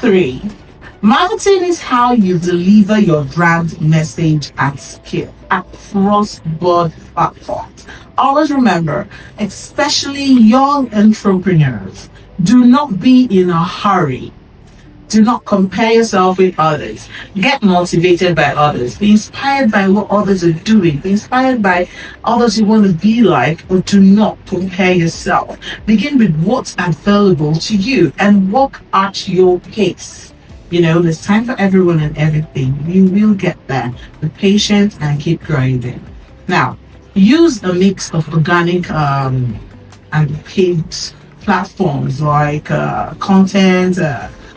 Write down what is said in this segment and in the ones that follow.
3, marketing is how you deliver your brand message at scale across board platforms. Always remember, especially young entrepreneurs, do not be in a hurry. Do not compare yourself with others. Get motivated by others. Be inspired by what others are doing. Be inspired by others you want to be like, but do not compare yourself. Begin with what's available to you and walk at your pace. There's time for everyone and everything. You will get there. Be patient and keep grinding. Now, use a mix of organic and paid platforms like content,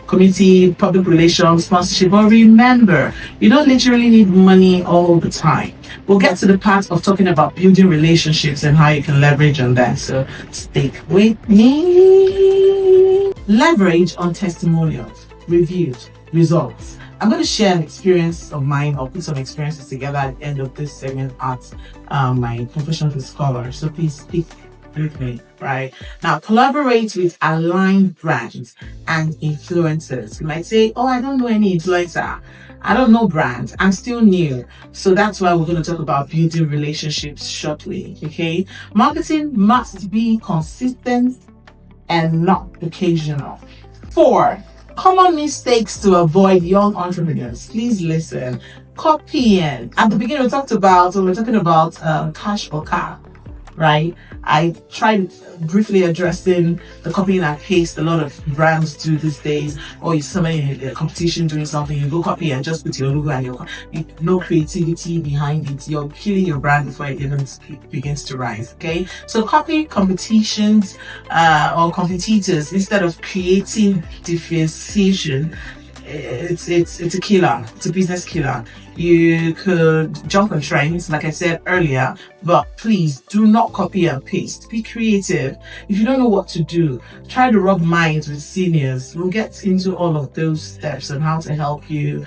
community, public relations, sponsorship. But remember, you don't literally need money all the time. We'll get to the part of talking about building relationships and how you can leverage on that. So stick with me. Leverage on testimonials, reviews, results. I'm going to share an experience of mine or put some experiences together at the end of this segment at my Confessions with Schola. So please stick with me, right? Now, collaborate with aligned brands and influencers. You might say, oh, I don't know any influencer. I don't know brands. I'm still new. So that's why we're going to talk about building relationships shortly, okay? Marketing must be consistent and not occasional. 4, common mistakes to avoid young entrepreneurs. Please listen. Copying. At the beginning, we're talking about cash or car. Right? I tried briefly addressing the copying and paste a lot of brands do these days. Or you see somebody in a competition doing something, you go copy and just put your logo and no creativity behind it. You're killing your brand before it even begins to rise. Okay, so copy competitions or competitors instead of creating differentiation. It's a killer. It's a business killer. You could jump on trends, like I said earlier, but please do not copy and paste. Be creative. If you don't know what to do, try to rub minds with seniors. We'll get into all of those steps on how to help you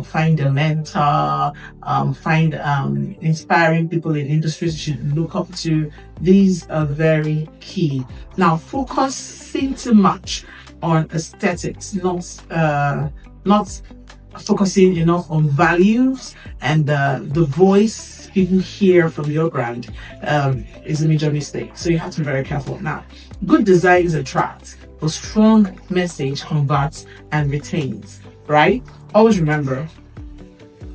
find a mentor, find inspiring people in industries you should look up to. These are very key. Now, focusing too much on aesthetics, not focusing enough on values and the voice people hear from your brand is a major mistake. So you have to be very careful. Now, good designs attract, but strong message converts and retains, right? Always remember,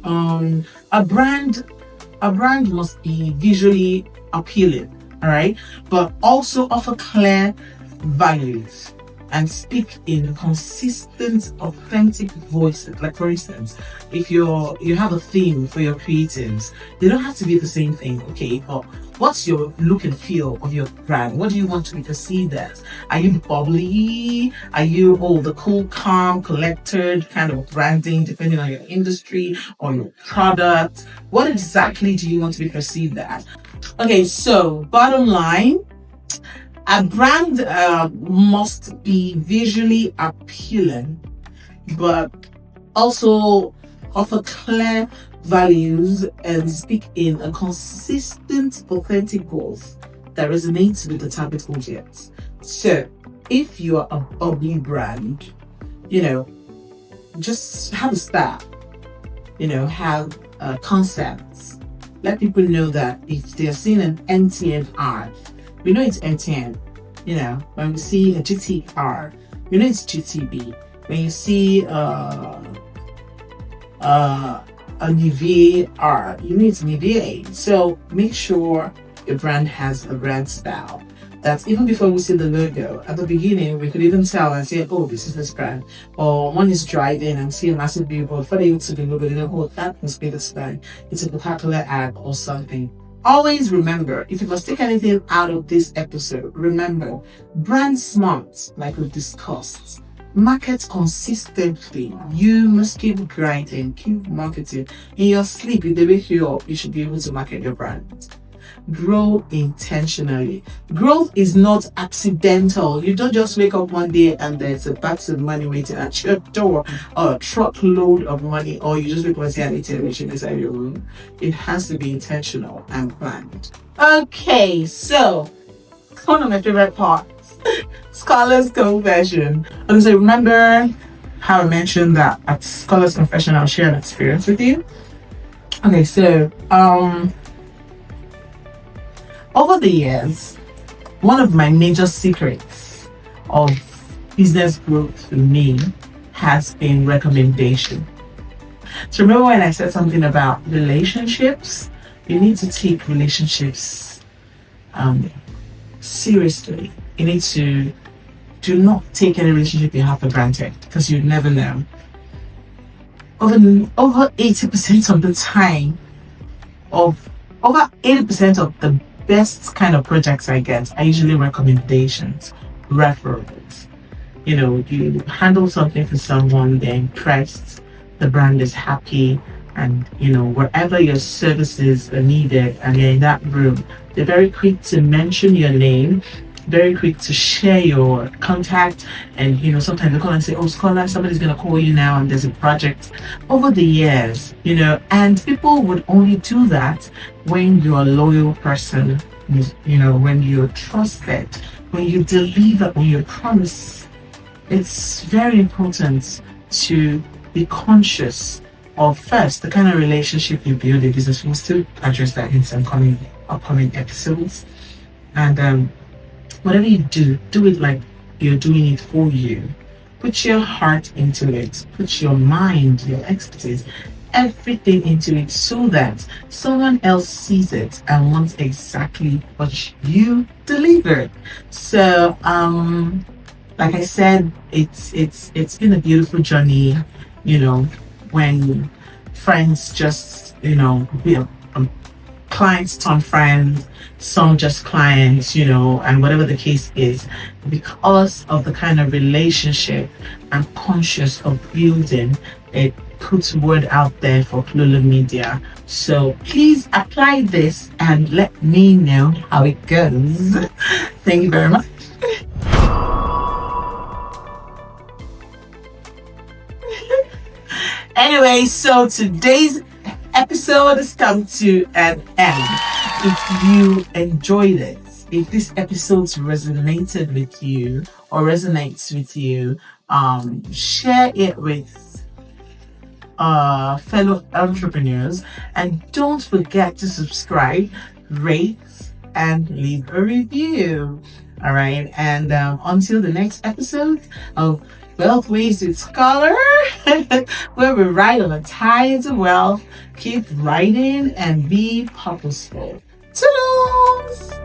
a brand must be visually appealing, all right, but also offer clear values and speak in consistent, authentic voices. Like, for instance, if you have a theme for your creatives, they don't have to be the same thing, okay? But what's your look and feel of your brand? What do you want to be perceived as? Are you bubbly? Are you the cool, calm, collected kind of branding, depending on your industry or your product? What exactly do you want to be perceived as? Okay, so bottom line, a brand must be visually appealing, but also offer clear values and speak in a consistent, authentic voice that resonates with the target audience. So, if you are a bubbly brand, just have a style, have concepts. Let people know that if they're seeing an MTN ad, we know it's MTN. When we see a GTR, we know it's GTB. When you see a Nivea R, you know it's Nivea. So make sure your brand has a brand style. That's even before we see the logo. At the beginning, we could even tell and say, oh, this is this brand. Or one is driving and see a massive billboard. Before they even see the logo, they know, oh, that must be this brand. It's a Coca-Cola ad or something. Always remember, if you must take anything out of this episode, remember, brand smart, like we've discussed. Market consistently. You must keep grinding, keep marketing. In your sleep, if they wake you up, you should be able to market your brand. Grow intentionally. Growth is not accidental. You don't just wake up one day and there's a box of money waiting at your door, or a truckload of money, or you just wake up and see an ATM inside your room. It has to be intentional and planned. Okay, so one of my favorite parts, Schola's confession. Okay, so remember how I mentioned that at Scholars Confession, I'll share an experience with you. Okay, so over the years, one of my major secrets of business growth for me has been recommendation. So remember when I said something about relationships? You need to take relationships seriously. You need to do not take any relationship you have for granted because you never know. Over 80% of the time, over 80% of the best kind of projects I get are usually recommendations, referrals. You handle something for someone, they're impressed, the brand is happy, and wherever your services are needed and you're in that room, they're very quick to mention your name, very quick to share your contact, and sometimes they call and say, "Oh, Scholar, somebody's gonna call you now, and there's a project." Over the years, and people would only do that when you're a loyal person, when you're trusted, when you deliver on your promise. It's very important to be conscious of, first, the kind of relationship you build in business. We'll still address that in some upcoming episodes. And whatever you do it like you're doing it for you. Put your heart into it. Put your mind, your expertise, everything into it so that someone else sees it and wants exactly what you delivered. So, like I said, it's been a beautiful journey, when friends just, clients turn friends, some just clients, and whatever the case is, because of the kind of relationship I'm conscious of building, it puts word out there for Lulu Media. So please apply this and let me know how it goes. Thank you very much. Anyway, so today's episode has come to an end. If you enjoyed it, if this episode resonated with you or resonates with you, share it with fellow entrepreneurs, and don't forget to subscribe, rate, and leave a review. All right, and until the next episode of Wealth Ways with Scholar, where we ride on the tides of wealth, keep writing and be purposeful. Toodles!